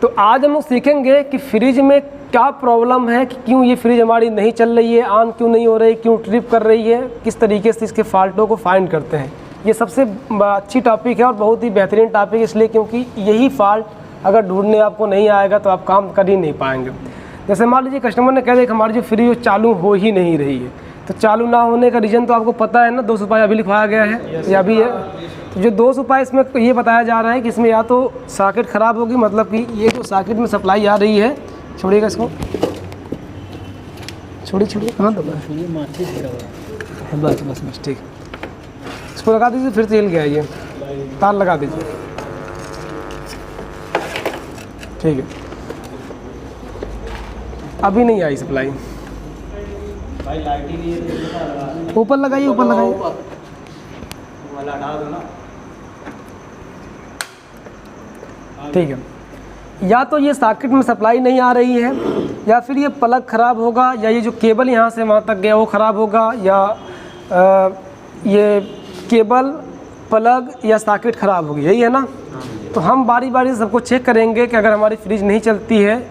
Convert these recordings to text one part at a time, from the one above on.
तो आज हम लोग सीखेंगे कि फ्रिज में क्या प्रॉब्लम है, कि क्यों ये फ्रिज हमारी नहीं चल रही है, ऑन क्यों नहीं हो रही, क्यों ट्रिप कर रही है, किस तरीके से इसके फॉल्टों को फाइंड करते हैं। ये सबसे अच्छी टॉपिक है और बहुत ही बेहतरीन टॉपिक इसलिए क्योंकि यही फॉल्ट अगर ढूंढने आपको नहीं आएगा तो आप काम कर ही नहीं पाएंगे। जैसे मान लीजिए कस्टमर ने कह दिया कि हमारी जो फ्रिज चालू हो ही नहीं रही है, तो चालू ना होने का रीज़न तो आपको पता है ना, 200 उपाय अभी लिखवाया गया है या अभी है। तो जो 200 उपाय इसमें ये बताया जा रहा है कि इसमें या तो सॉकेट ख़राब होगी, मतलब कि ये जो सॉकेट में सप्लाई आ रही है, छोड़िएगा इसको, छोड़िए कहाँ दबा है, बस ठीक, इसको लगा दीजिए, फिर से हिल गया ये, तार लगा दीजिए, ठीक है। अभी नहीं आई सप्लाई, ऊपर लगाइए, ऊपर लगाइए, ठीक है। या तो ये सॉकेट में सप्लाई नहीं आ रही है, या फिर ये प्लग ख़राब होगा, या ये जो केबल यहाँ से वहाँ तक गया वो ख़राब होगा, या ये केबल, प्लग या सॉकेट ख़राब होगी, यही है ना। तो हम बारी बारी से सबको चेक करेंगे कि अगर हमारी फ्रिज नहीं चलती है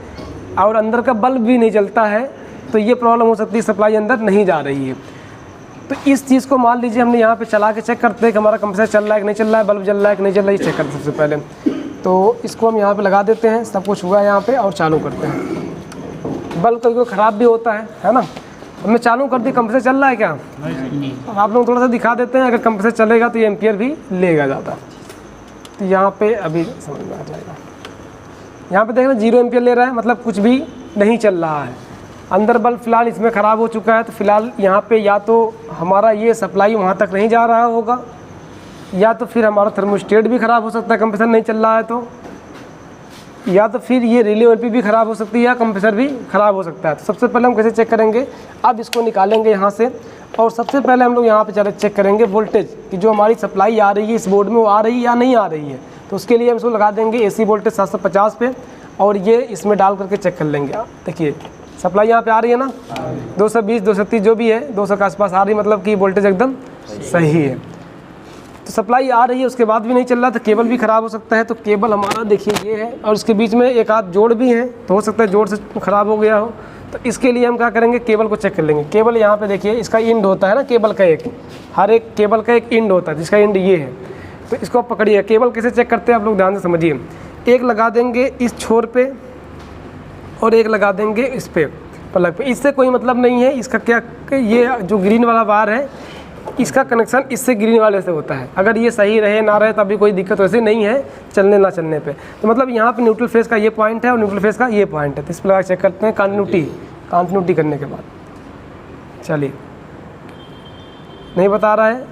और अंदर का बल्ब भी नहीं जलता है तो ये प्रॉब्लम हो सकती है, सप्लाई अंदर नहीं जा रही है। तो इस चीज़ को मान लीजिए हमने यहाँ पे चला के चेक करते हैं कि हमारा कंप्रेसर चल रहा है कि नहीं चल रहा है, बल्ब जल रहा है कि नहीं जल रहा है, ये चेक करते हैं सबसे पहले। तो इसको हम यहाँ पे लगा देते हैं, सब कुछ हुआ है यहाँ पे, और चालू करते हैं। बल्ब कभी ख़राब भी होता है ना। हमने चालू कर दी, कंप्रेसर चल रहा है क्या? अब आप लोग थोड़ा सा दिखा देते हैं, अगर कंप्रेसर चलेगा तो ये एम्पियर भी लेगा ज़्यादा। तो यहाँ पे अभी समझ में आ जाएगा, यहाँ पे देखना 0 एम्पियर ले रहा है, मतलब कुछ भी नहीं चल रहा है। अंदर बल्ब फ़िलहाल इसमें ख़राब हो चुका है, तो फ़िलहाल यहाँ पे या तो हमारा ये सप्लाई वहाँ तक नहीं जा रहा होगा, या तो फिर हमारा थर्मोस्टेट भी ख़राब हो सकता है, कंप्रेसर नहीं चल रहा है तो, या तो फिर ये रिले ओएलपी भी ख़राब हो सकती है, या कंप्रेसर भी ख़राब हो सकता है। तो सबसे पहले हम कैसे चेक करेंगे, अब इसको निकालेंगे यहाँ से, और सबसे पहले हम लोग यहाँ पे चेक करेंगे वोल्टेज कि जो हमारी सप्लाई आ रही है इस बोर्ड में वो आ रही है या नहीं आ रही है। तो उसके लिए हम इसको लगा देंगे एसी वोल्टेज 750 पे, और ये इसमें डाल करके चेक कर लेंगे। देखिए सप्लाई यहाँ पे आ रही है ना, 220 230 जो भी है 200 के आसपास आ रही है, मतलब कि वोल्टेज एकदम सही है। तो सप्लाई आ रही है, उसके बाद भी नहीं चल रहा, तो केबल भी ख़राब हो सकता है। तो केबल हमारा देखिए ये है, और इसके बीच में एक आध जोड़ भी है, तो हो सकता है जोड़ से ख़राब हो गया हो। तो इसके लिए हम क्या करेंगे, केबल को चेक कर लेंगे। केबल यहाँ पे देखिए, इसका इंड होता है ना केबल का, एक हर एक केबल का एक इंड होता है, जिसका इंड ये है। तो इसको आप पकड़िए। केबल कैसे चेक करते हैं आप लोग ध्यान से समझिए। एक लगा देंगे इस छोर पे और एक लगा देंगे इस पे प्लग पे। इससे कोई मतलब नहीं है, इसका क्या, ये जो ग्रीन वाला वायर है इसका कनेक्शन इससे ग्रीन वाले से होता है। अगर ये सही रहे ना रहे तभी कोई दिक्कत वैसे नहीं है चलने ना चलने पे। तो मतलब यहाँ पे न्यूट्रल फेस का ये पॉइंट है और न्यूट्रल फेस का ये पॉइंट है। तो इस पर चेक करते हैं कंटिन्यूटी करने के बाद। चलिए, नहीं बता रहा है,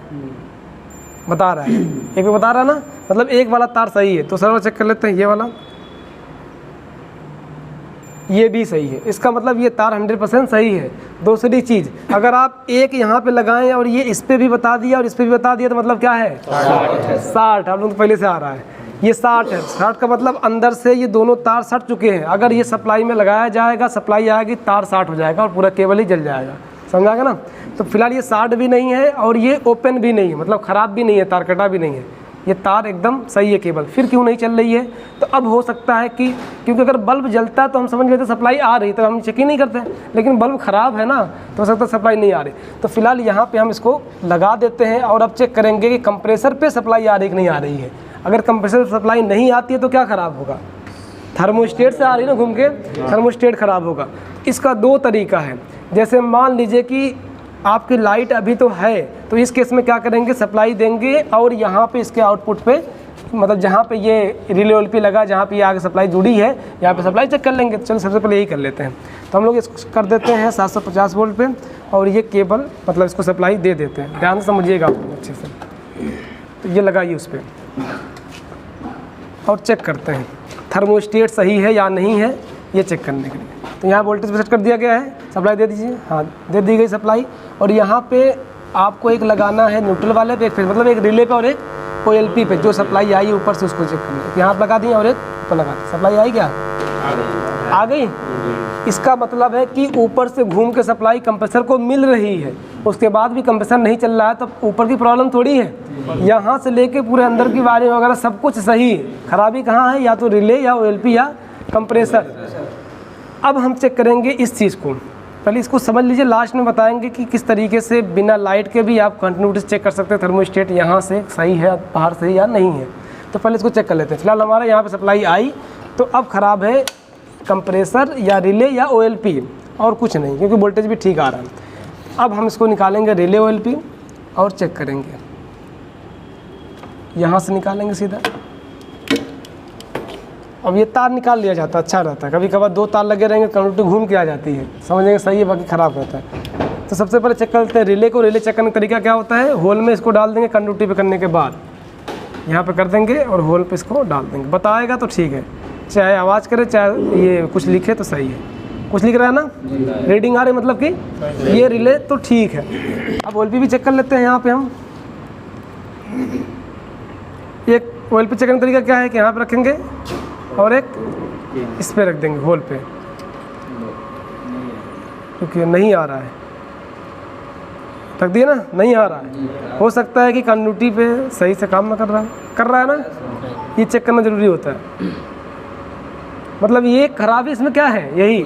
बता रहा है, एक भी बता रहा है ना, मतलब एक वाला तार सही है। तो सर चेक कर लेते हैं, ये वाला, ये भी सही है, इसका मतलब ये तार 100% सही है। दूसरी चीज़, अगर आप एक यहाँ पे लगाएं और ये इस पे भी बता दिया और इस पे भी बता दिया तो मतलब क्या है, 60। आप लोग तो पहले से आ रहा है, ये 60 है। 60 का मतलब अंदर से ये दोनों तार सट चुके हैं। अगर ये सप्लाई में लगाया जाएगा, सप्लाई आएगी, तार 60 हो जाएगा और पूरा केबल ही जल जाएगा। समझा गया ना। तो फिलहाल ये 60 भी नहीं है और ये ओपन भी नहीं है, मतलब ख़राब भी नहीं है, तार कटा भी नहीं है, ये तार एकदम सही है केबल। फिर क्यों नहीं चल रही है, तो अब हो सकता है कि क्योंकि अगर बल्ब जलता तो हम समझ लेते सप्लाई आ रही, तो हम चेक ही नहीं करते, लेकिन बल्ब ख़राब है ना, तो हो सकता है सप्लाई नहीं आ रही। तो फिलहाल यहाँ पे हम इसको लगा देते हैं और अब चेक करेंगे कि कंप्रेसर पे सप्लाई आ रही कि नहीं आ रही है। अगर कंप्रेसर सप्लाई नहीं आती है तो क्या ख़राब होगा, थर्मोस्टेट से आ रही है ना घूम के, थर्मोस्टेट ख़राब होगा। इसका 2 तरीका है। जैसे मान लीजिए कि आपकी लाइट अभी तो है, तो इस केस में क्या करेंगे, सप्लाई देंगे और यहाँ पे इसके आउटपुट पे, मतलब जहाँ पे ये रिले ओएलपी लगा, जहाँ पे ये आगे सप्लाई जुड़ी है, यहाँ पे सप्लाई चेक कर लेंगे। चलो सबसे पहले यही कर लेते हैं। तो हम लोग इसको कर देते हैं 750 वोल्ट पे, और ये केबल मतलब इसको सप्लाई दे देते हैं। ध्यान से समझिएगा आप लोग अच्छे से। तो ये लगाइए उस पर और चेक करते हैं थर्मोस्टेट सही है या नहीं है, ये चेक करने के लिए। तो यहाँ वोल्टेज पे सेट कर दिया गया है, सप्लाई दे दीजिए। हाँ, दे दी गई सप्लाई। और यहाँ पे आपको एक लगाना है न्यूट्रल वाले पे, फिर मतलब एक रिले पे और एक ओएलपी पे, जो सप्लाई आई ऊपर से उसको चेक करना है। यहाँ लगा दिए और एक ऊपर लगा दी, सप्लाई आई क्या, आ गई। इसका मतलब है कि ऊपर से घूम के सप्लाई कंप्रेसर को मिल रही है, उसके बाद भी कंप्रेसर नहीं चल रहा है, तो ऊपर की प्रॉब्लम थोड़ी है। यहाँ से लेके पूरे अंदर की वायरिंग वगैरह सब कुछ सही है। खराबी कहाँ है, या तो रिले या ओएलपी या कंप्रेसर। अब हम चेक करेंगे इस चीज़ को, पहले इसको समझ लीजिए, लास्ट में बताएंगे कि किस तरीके से बिना लाइट के भी आप कंटिन्यूटी चेक कर सकते हैं थर्मोस्टेट यहाँ से सही है, बाहर सही या नहीं है। तो पहले इसको चेक कर लेते हैं। फिलहाल हमारा यहाँ पे सप्लाई आई, तो अब ख़राब है कंप्रेसर या रिले या OLP, और कुछ नहीं, क्योंकि वोल्टेज भी ठीक आ रहा है। अब हम इसको निकालेंगे रिले OLP और चेक करेंगे, यहाँ से निकालेंगे सीधा। अब ये तार निकाल लिया जाता है, अच्छा रहता है। कभी कभार 2 तार लगे रहेंगे, कंडक्टर घूम के आ जाती है, समझेंगे सही है, बाकी ख़राब रहता है। तो सबसे पहले चेक करते हैं रिले को। रिले चेक करने का तरीका क्या होता है, होल में इसको डाल देंगे, कंडक्टिव पे करने के बाद यहाँ पे कर देंगे और होल पे इसको डाल देंगे। बताएगा तो ठीक है, चाहे आवाज़ करे चाहे ये कुछ लिखे तो सही है। कुछ लिख रहा है ना, रीडिंग आ रही, मतलब कि ये रिले तो ठीक है। अब OLP भी चेक कर लेते हैं। यहाँ पे हम एक OLP चेक करने का तरीका क्या है कि यहाँ पे रखेंगे और एक इस पे रख देंगे होल पे, क्योंकि नहीं आ रहा है, रख दिया ना, नहीं आ रहा है। हो सकता है कि कंटिन्यूटी पे सही से काम ना कर रहा है ना, ये चेक करना ज़रूरी होता है। मतलब ये खराबी इसमें क्या है, यही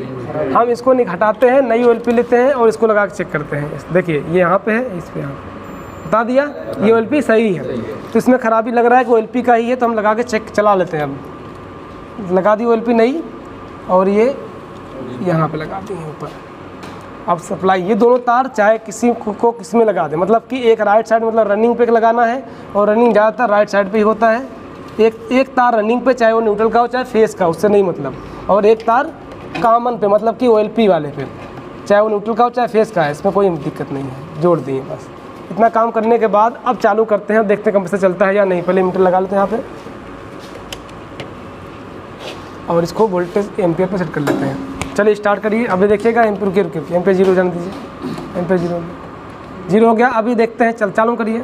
हम इसको हटाते हैं, नई OLP लेते हैं और इसको लगा के चेक करते हैं। देखिए ये यहाँ पे है, इस पे यहाँ बता दिया ये OLP सही है, तो इसमें खराबी लग रहा है कि OLP का ही है, तो हम लगा के चेक चला लेते हैं। अब लगा दी OLP नई और ये यहाँ पे लगा दी है ऊपर। अब सप्लाई, ये दोनों तार चाहे किसी को किस में लगा दें, मतलब कि एक राइट साइड मतलब रनिंग पे लगाना है, और रनिंग ज़्यादातर राइट साइड पे ही होता है। एक तार रनिंग पे, चाहे वो न्यूट्रल का हो चाहे फेस का, उससे नहीं मतलब, और एक तार कॉमन पे मतलब कि OLP वाले पे, चाहे वो न्यूट्रल का हो चाहे फेस का है, इसमें कोई दिक्कत नहीं है, जोड़ दिए बस। इतना काम करने के बाद अब चालू करते हैं, देखते हैं कंप्रेसर चलता है या नहीं। पहले मीटर लगा लेते हैं यहाँ पे और इसको वोल्टेज एम्पियर पे सेट कर लेते हैं। चलिए स्टार्ट करिए। अभी देखिएगा एम्पियर एम्पियर 0 जाने दीजिए, एम्पियर 0 हो गया। अभी देखते हैं, चालू करिए,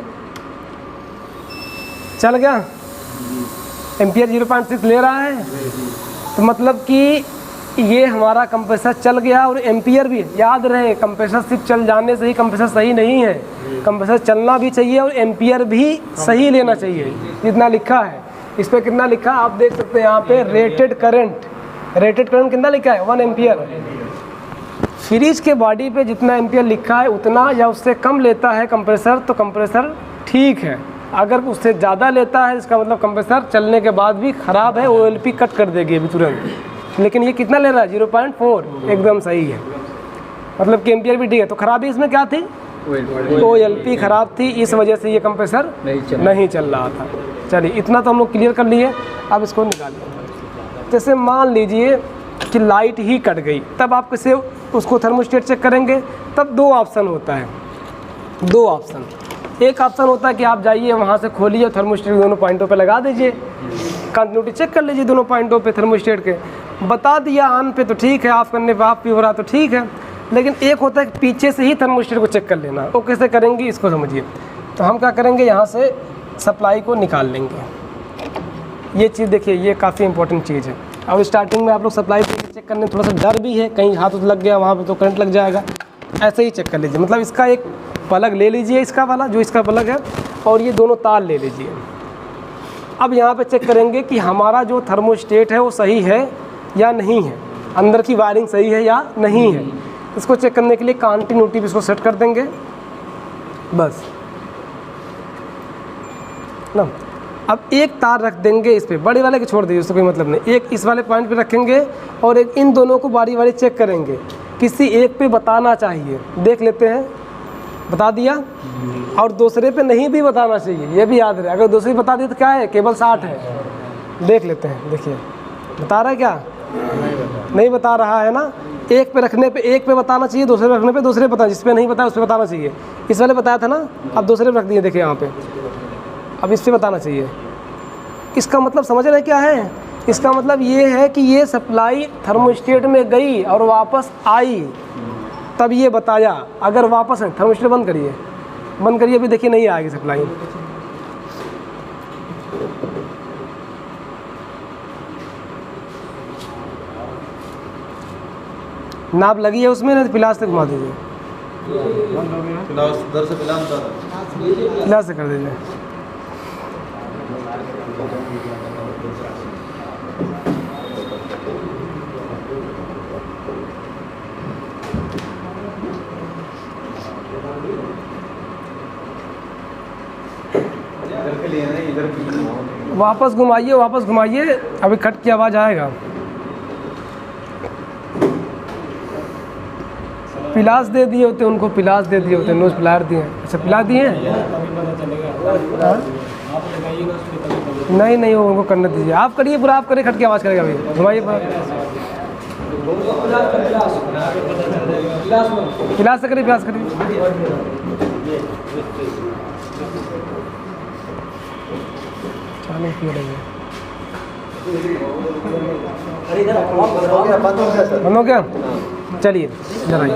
चल गया, एम्पियर 0.6 ले रहा है, तो मतलब कि ये हमारा कंप्रेसर चल गया। और एम्पियर भी याद रहे, कंप्रेसर सिर्फ चल जाने से ही कंप्रेसर सही नहीं है, कंप्रेसर चलना भी चाहिए और एम्पियर भी सही लेना चाहिए। जितना लिखा है इस पर, कितना लिखा आप देख सकते हैं यहाँ पे, रेटेड करंट कितना लिखा है 1 एम्पियर। फ्रिज के बॉडी पे जितना एम्पियर लिखा है उतना या उससे कम लेता है कंप्रेसर, तो कंप्रेसर ठीक है। अगर उससे ज़्यादा लेता है, इसका मतलब कंप्रेसर चलने के बाद भी ख़राब है, OLP कट कर देगी अभी तुरंत। लेकिन ये कितना ले रहा है 0.4, एकदम सही है, मतलब कि एम्पियर भी ठीक है। तो खराबी इसमें क्या थी, OLP ख़राब थी, इस वजह से ये कंप्रेसर नहीं चल रहा था। चलिए इतना तो हम लोग क्लियर कर लिए। अब इसको निकालिए। जैसे मान लीजिए कि लाइट ही कट गई, तब आप कैसे उसको थर्मोस्टेट चेक करेंगे। तब 2 ऑप्शन होता है, 2 ऑप्शन। एक ऑप्शन होता है कि आप जाइए वहाँ से खोलिए, थर्मोस्टेट दोनों पॉइंटों पे लगा दीजिए, कंटिन्यूटी चेक कर लीजिए दोनों पॉइंटों पे थर्मोस्टेट के। बता दिया ऑन पे तो ठीक है, ऑफ करने पे ऑफ भी हो रहा तो ठीक है। लेकिन एक होता है कि पीछे से ही थर्मोस्टेट को चेक कर लेना, वो कैसे करेंगे इसको समझिए। तो हम क्या करेंगे, यहाँ से सप्लाई को निकाल लेंगे। ये चीज़ देखिए, ये काफ़ी इंपॉर्टेंट चीज़ है। और स्टार्टिंग में आप लोग सप्लाई चेक करने में थोड़ा सा डर भी है, कहीं हाथ लग गया वहाँ पे तो करंट लग जाएगा, ऐसे ही चेक कर लीजिए। मतलब इसका एक प्लग ले लीजिए, इसका वाला जो इसका प्लग है, और ये दोनों तार ले लीजिए। अब यहाँ पे चेक करेंगे कि हमारा जो थर्मोस्टेट है वो सही है या नहीं है, अंदर की वायरिंग सही है या नहीं है। इसको चेक करने के लिए कंटिन्यूटी पे इसको सेट कर देंगे बस ना। अब एक तार रख देंगे इस पे, बड़े वाले के छोड़ दीजिए, उससे कोई मतलब नहीं। एक इस वाले पॉइंट पे रखेंगे और एक इन दोनों को बारी बारी चेक करेंगे। किसी एक पे बताना चाहिए, देख लेते हैं, बता दिया, और दूसरे पे नहीं भी बताना चाहिए, ये भी याद रहे। अगर दूसरी बता दी तो क्या है, केबल 60 है। देख लेते हैं, देखिए बता रहा है क्या, नहीं बता रहा है ना। एक पे रखने पे एक पे बताना चाहिए, दूसरे पे रखने पे दूसरे पे बताना, जिस पे नहीं बताया उस पे बताना चाहिए। इस वाले बताया था ना, अब दूसरे पे रख दिए, देखिए यहाँ पे, अब इस पे बताना चाहिए। इसका मतलब समझ रहे क्या है, इसका मतलब ये है कि ये सप्लाई थर्मोस्टेट में गई और वापस आई, तब ये बताया। अगर वापस है, थर्मोस्टेट बंद करिए, अभी देखिए नहीं आएगी सप्लाई। नाप लगी है उसमें ना, पिलास से घुमा दीजिए, पिलास से कर दीजिए। वापस घुमाइए, वापस घुमाइए, अभी कट की आवाज़ आएगा। पिलास दे दिए होते उनको, पिलास दे दिए होते, नोज पिलार दिए। अच्छा पिला दिए हैं? नहीं नहीं, वो उनको करने दीजिए। आप करिए पूरा, आप करिए, खट की आवाज़ करेगा अभी। घुमाइए पूरा, पिलास से करिए, पिलास करिए। चालू क्यों रही है? बंद हो गया? चलिए इधर आइए।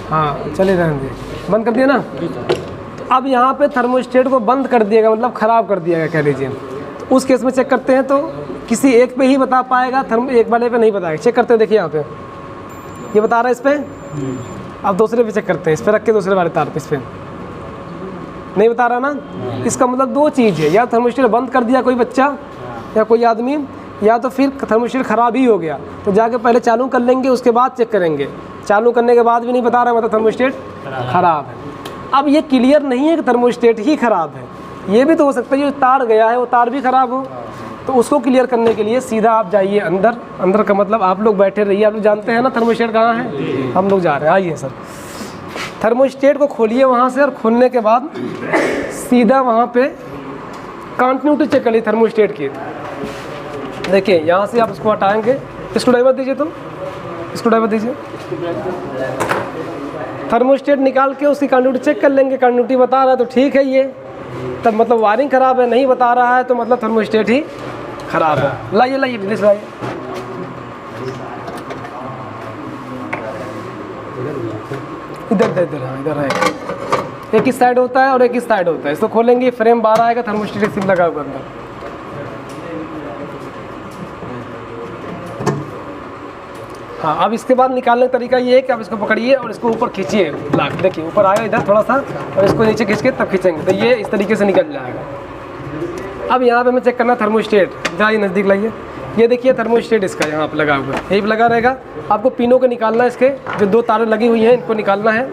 हाँ चलिए, रहने दीजिए, बंद कर दिया ना। तो अब यहाँ पे थर्मोस्टेट को बंद कर दिएगा, मतलब ख़राब कर दिया गया कह लीजिए। तो उस केस में चेक करते हैं, तो किसी एक पे ही बता पाएगा, एक वाले पे नहीं बताएगा। चेक करते हैं, देखिए यहाँ पे ये बता रहा है इस पर। अब दूसरे पे चेक करते हैं, इस पर रख के दूसरे वाले तार पे, इस पर नहीं बता रहा ना। इसका मतलब दो चीज़ है, या थर्मोस्टेट बंद कर दिया कोई बच्चा या कोई आदमी, या तो फिर थर्मोस्टेट ख़राब ही हो गया। तो जाके पहले चालू कर लेंगे, उसके बाद चेक करेंगे। चालू करने के बाद भी नहीं बता रहा है, मतलब थर्मोस्टेट ख़राब है। अब ये क्लियर नहीं है कि थर्मोस्टेट ही ख़राब है, ये भी तो हो सकता है जो तार गया है वो तार भी ख़राब हो। तो उसको क्लियर करने के लिए सीधा आप जाइए अंदर। अंदर का मतलब आप लोग बैठे रहिए, आप लोग जानते हैं ना थर्मोस्टेट कहाँ है। हम लोग जा रहे हैं, आइए सर। थर्मोस्टेट को खोलिए वहाँ से, और खोलने के बाद सीधा वहाँ पे कंटिन्यूटी चेक करिए थर्मोस्टेट की। देखिए यहाँ से आप इसको हटाएंगे, इसको ड्राइवर दीजिए, तो इसको ड्राइवर दीजिए। थर्मोस्टेट निकाल के उसकी कंटिन्यूटी चेक कर लेंगे। कंटिन्यूटी बता रहा है तो ठीक है, ये तब मतलब वायरिंग ख़राब है। नहीं बता रहा है तो मतलब थर्मोस्टेट ही ख़राब है। लाइए लाइए प्लीज़, लाइए। इधर इधर इधर, हाँ इधर है। एक इस साइड होता है और एक इस साइड होता है। इसको खोलेंगे, फ्रेम बाहर आएगा, थर्मोस्टेट सिम लगा हुआ अंदर। हाँ, अब इसके बाद निकालने का तरीका ये है कि आप इसको पकड़िए और इसको ऊपर खींचिए। ब्लॉक देखिए ऊपर आएगा इधर थोड़ा सा, और इसको नीचे खींच के तब खींचेंगे तो ये इस तरीके से निकल जाएगा। अब यहाँ पे हमें चेक करना थर्मोस्टेट, जाइए नज़दीक लाइए। ये देखिए थर्मोस्टेट इसका यहाँ पे लगा हुआ है, यही लगा रहेगा। आपको पिनों को निकालना है, इसके जो दो तारें लगी हुई हैं इनको निकालना है।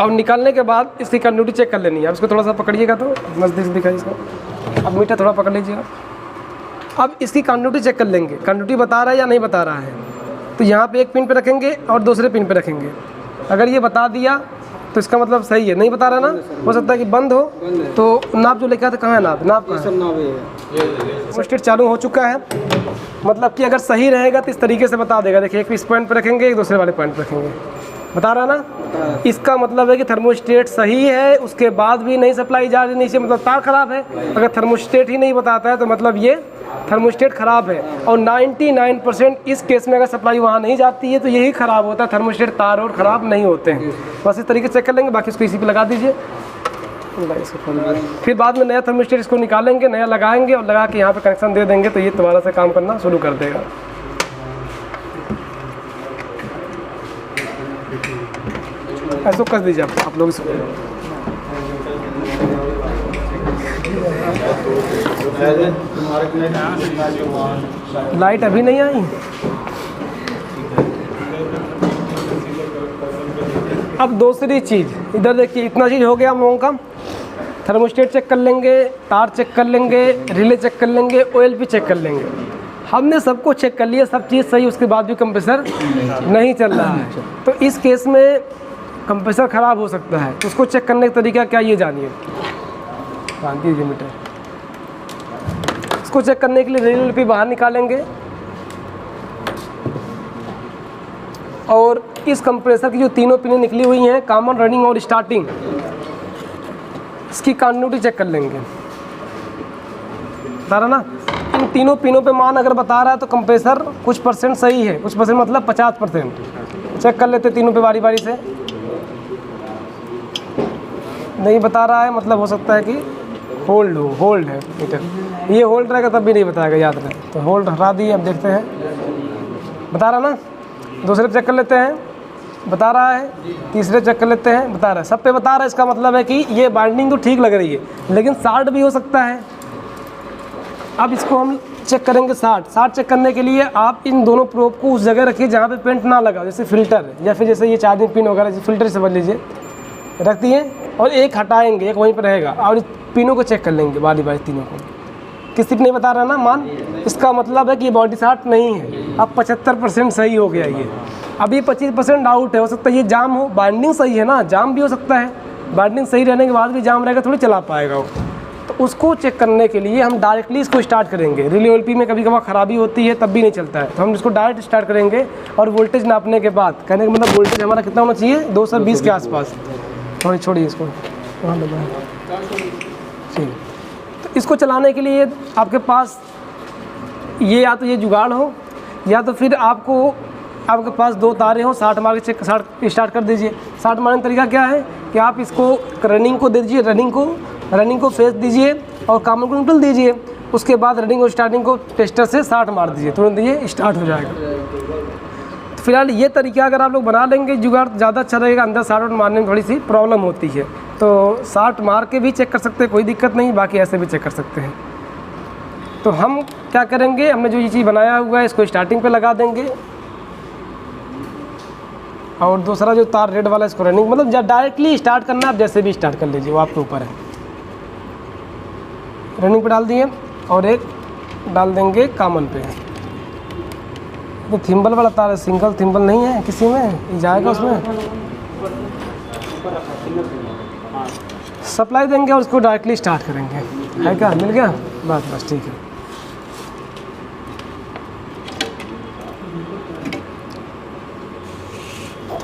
और निकालने के बाद इसकी कंटिन्यूटी चेक कर लेनी है। अब इसको थोड़ा सा पकड़िएगा तो नज़दीक से दिखाइए इसको। अब मीटर थोड़ा पकड़ लीजिएगा। अब इसकी कंटिन्यूटी चेक कर लेंगे, कंटिन्यूटी बता रहा है या नहीं बता रहा है। तो यहाँ पे एक पिन पे रखेंगे और दूसरे पिन पे रखेंगे। अगर ये बता दिया तो इसका मतलब सही है। नहीं बता रहा ना, हो सकता है कि बंद हो। तो नाप जो लिखा था कहाँ है, नाप कहाँ है। थर्मोस्टेट चालू हो चुका है, मतलब कि अगर सही रहेगा तो इस तरीके से बता देगा। देखिए एक इस पॉइंट पे रखेंगे, एक दूसरे वाले पॉइंट पे रखेंगे, बता रहा ना। इसका मतलब है कि थर्मोस्टेट सही है, उसके बाद भी नहीं सप्लाई जा रही नीचे, मतलब तार खराब है। अगर थर्मोस्टेट ही नहीं बताता है तो मतलब ये थर्मोस्टेट ख़राब है। और 99% इस केस में अगर सप्लाई वहाँ नहीं जाती है तो यही ख़राब होता है, थर्मोस्टेट तार और ख़राब नहीं होते हैं। बस इस तरीके से चेक कर लेंगे, बाकी इसको इसी पे लगा दीजिए। फिर बाद में नया थर्मोस्टेट इसको निकालेंगे, नया लगाएंगे और लगा के यहाँ पे कनेक्शन दे देंगे तो ये दोबारा से काम करना शुरू कर देगा। ऐसा कर दीजिए आप लोग इसको। लाइट अभी नहीं आई। अब दूसरी चीज़ इधर देखिए, इतना चीज़ हो गया हम लोगों का। थर्मोस्टेट चेक कर लेंगे, तार चेक कर लेंगे, रिले चेक कर लेंगे, ऑयल भी चेक कर लेंगे। हमने सबको चेक कर लिया, सब चीज़ सही, उसके बाद भी कंप्रेसर नहीं चल रहा है। तो इस केस में कंप्रेसर ख़राब हो सकता है। तो उसको चेक करने का तरीका क्या, ये जानिए। दीजिए मीटर। इसको चेक करने के लिए रिले भी बाहर निकालेंगे और इस कंप्रेसर की जो तीनों पिनें निकली हुई हैं, कॉमन, रनिंग और स्टार्टिंग, इसकी कंटिन्यूटी चेक कर लेंगे। बता रहा ना, इन तीनों पिनों पे मान अगर बता रहा है तो कंप्रेसर कुछ परसेंट सही है, कुछ परसेंट मतलब 50%। चेक कर लेते तीनों पे बारी बारी से। नहीं बता रहा है मतलब हो सकता है कि होल्ड है मीटर। ये होल्ड रहेगा तब भी नहीं बताएगा, याद रहे। तो होल्ड हटा दिए। अब देखते हैं, बता रहा ना। दूसरे चेक कर लेते हैं, बता रहा है। तीसरे चेक कर लेते हैं, बता रहा है। सब पे बता रहा है, इसका मतलब है कि ये बाइंडिंग तो ठीक लग रही है, लेकिन शार्ट भी हो सकता है। अब इसको हम चेक करेंगे शार्ट चेक करने के लिए आप इन दोनों प्रोब को उस जगह रखिए जहाँ पे पेंट ना लगा, जैसे फिल्टर या फिर जैसे ये चार्जिंग पिन वगैरह, फिल्टर से बदल लीजिए, रख दिए। और एक हटाएंगे, एक वहीं पर रहेगा, और पिनों को चेक कर लेंगे बारी बारी तीनों को। किसी नहीं बता रहा ना मान, इसका मतलब है कि ये बॉडी शार्ट नहीं है। अब 75% सही हो गया ये, अभी 25% डाउट है, हो सकता है ये जाम हो। बाइंडिंग सही है ना, जाम भी हो सकता है, बाइंडिंग सही रहने के बाद भी जाम रहेगा, थोड़ी चला पाएगा वो। तो उसको चेक करने के लिए हम डायरेक्टली इसको स्टार्ट करेंगे। रिले ओएलपी में कभी कभार ख़राबी होती है, तब भी नहीं चलता है, तो हम इसको डायरेक्ट स्टार्ट करेंगे। और वोल्टेज नापने के बाद, कहने का मतलब वोल्टेज हमारा कितना होना चाहिए, 220 के आसपास। थोड़ी छोड़िए इसको, वहाँ लगाए ठीक। तो इसको चलाने के लिए आपके पास ये या तो ये जुगाड़ हो, या तो फिर आपके पास 2 तारे हो, 60 मार के स्टार्ट कर दीजिए। 60 मारने का तरीका क्या है कि आप इसको रनिंग को दे दीजिए, रनिंग को फेस दीजिए और कॉमन को न्यूट्रल दीजिए। उसके बाद रनिंग और स्टार्टिंग को टेस्टर से 60 मार दीजिए, तुरंत ये स्टार्ट हो जाएगा। तो फिलहाल ये तरीका अगर आप लोग बना लेंगे, जुगाड़ ज़्यादा अच्छा रहेगा। अंदर 60 मारने में थोड़ी सी प्रॉब्लम होती है, तो 60 मार के भी चेक कर सकते हैं, कोई दिक्कत नहीं, बाकी ऐसे भी चेक कर सकते हैं। तो हम क्या करेंगे, हमने जो ये चीज़ बनाया हुआ है इसको स्टार्टिंग पे लगा देंगे, और दूसरा जो तार रेड वाला इसको रनिंग, मतलब जब डायरेक्टली स्टार्ट करना आप जैसे भी स्टार्ट कर लीजिए, वो आपके ऊपर है। रनिंग पे डाल दिए और एक डाल देंगे कॉमन पे। तो थिम्बल वाला तार है, सिंगल थिम्बल नहीं है किसी में, जाएगा उसमें। सप्लाई देंगे और उसको डायरेक्टली स्टार्ट करेंगे। है क्या, मिल गया? बस ठीक है।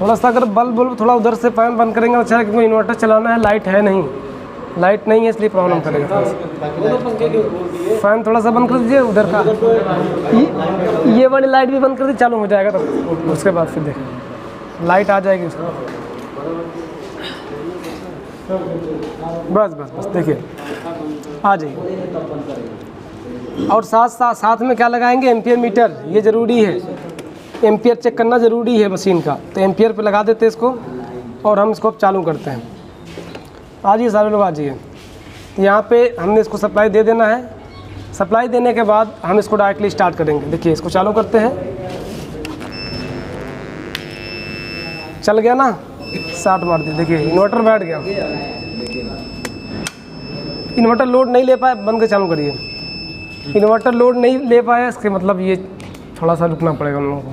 थोड़ा सा अगर बल्ब थोड़ा उधर से फैन बंद करेंगे अच्छा है, क्योंकि इन्वर्टर चलाना है, लाइट नहीं है इसलिए प्रॉब्लम करेगा। फ़ैन थोड़ा सा बंद कर दीजिए उधर का, ये वाली लाइट भी बंद कर दीजिए, चालू हो जाएगा। तो उसके बाद फिर देखें लाइट आ जाएगी उसको। बस देखिए आ जाइए। और साथ में क्या लगाएंगे, एम्पियर मीटर, ये ज़रूरी है। एम्पियर चेक करना ज़रूरी है मशीन का, तो एम्पियर पे लगा देते हैं इसको और हम इसको चालू करते हैं। आ जाइए सारे लोग आ जाइए। यहाँ पे हमने इसको सप्लाई दे देना है। सप्लाई देने के बाद हम इसको डायरेक्टली स्टार्ट करेंगे। देखिए इसको चालू करते हैं, चल गया ना, 60 मार दी। देखिए इन्वर्टर बैठ गया, इन्वर्टर लोड नहीं ले पाया, बंद के चालू करिए। इन्वर्टर लोड नहीं ले पाया, इसके मतलब ये थोड़ा सा रुकना पड़ेगा हम लोगों को।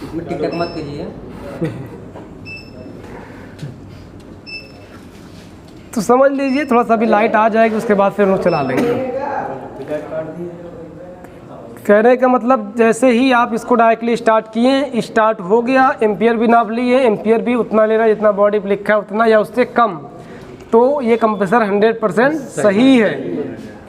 इसमें टिक-टक मत कीजिए। तो समझ लीजिए थोड़ा सा भी लाइट आ जाएगी, उसके बाद फिर हम लोग चला लेंगे। कहने का मतलब जैसे ही आप इसको डायरेक्टली स्टार्ट किए, स्टार्ट हो गया, एम्पियर भी नाप लिए, एम्पियर भी उतना लेना जितना बॉडी पे लिखा है उतना या उससे कम, तो ये कंप्रेसर 100% सही है,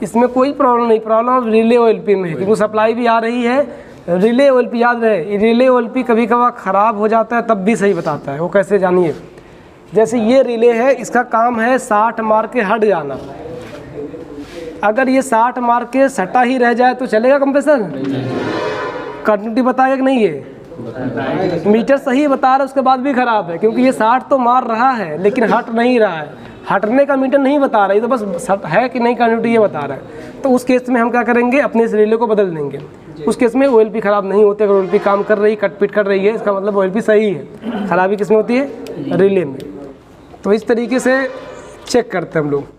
इसमें कोई प्रॉब्लम नहीं। प्रॉब्लम रिले ओएलपी में है, क्योंकि सप्लाई भी आ रही है। रिले ओएलपी याद रहे, रिले ओएलपी कभी कभार ख़राब हो जाता है, तब भी सही बताता है। वो कैसे जानिए, जैसे ये रिले है, इसका काम है 60 मार के हट जाना। अगर ये 60 मार के सटा ही रह जाए तो चलेगा कंप्रेसर? कंटिन्यूटी बताएगा कि नहीं? ये मीटर सही बता रहा है, उसके बाद भी ख़राब है, क्योंकि ये 60 तो मार रहा है लेकिन हट नहीं रहा है। हटने का मीटर नहीं बता रहा, ये तो बस है कि नहीं कंटिन्यूटी ये बता रहा है। तो उस केस में हम क्या करेंगे, अपने इस रिले को बदल देंगे। उस केस में ओएलपी ख़राब नहीं होती। अगर ओएलपी काम कर रही, कटपिट कर रही है, इसका मतलब ओएलपी सही है। ख़राबी किस में होती है? रिले में। तो इस तरीके से चेक करते हैं हम लोग।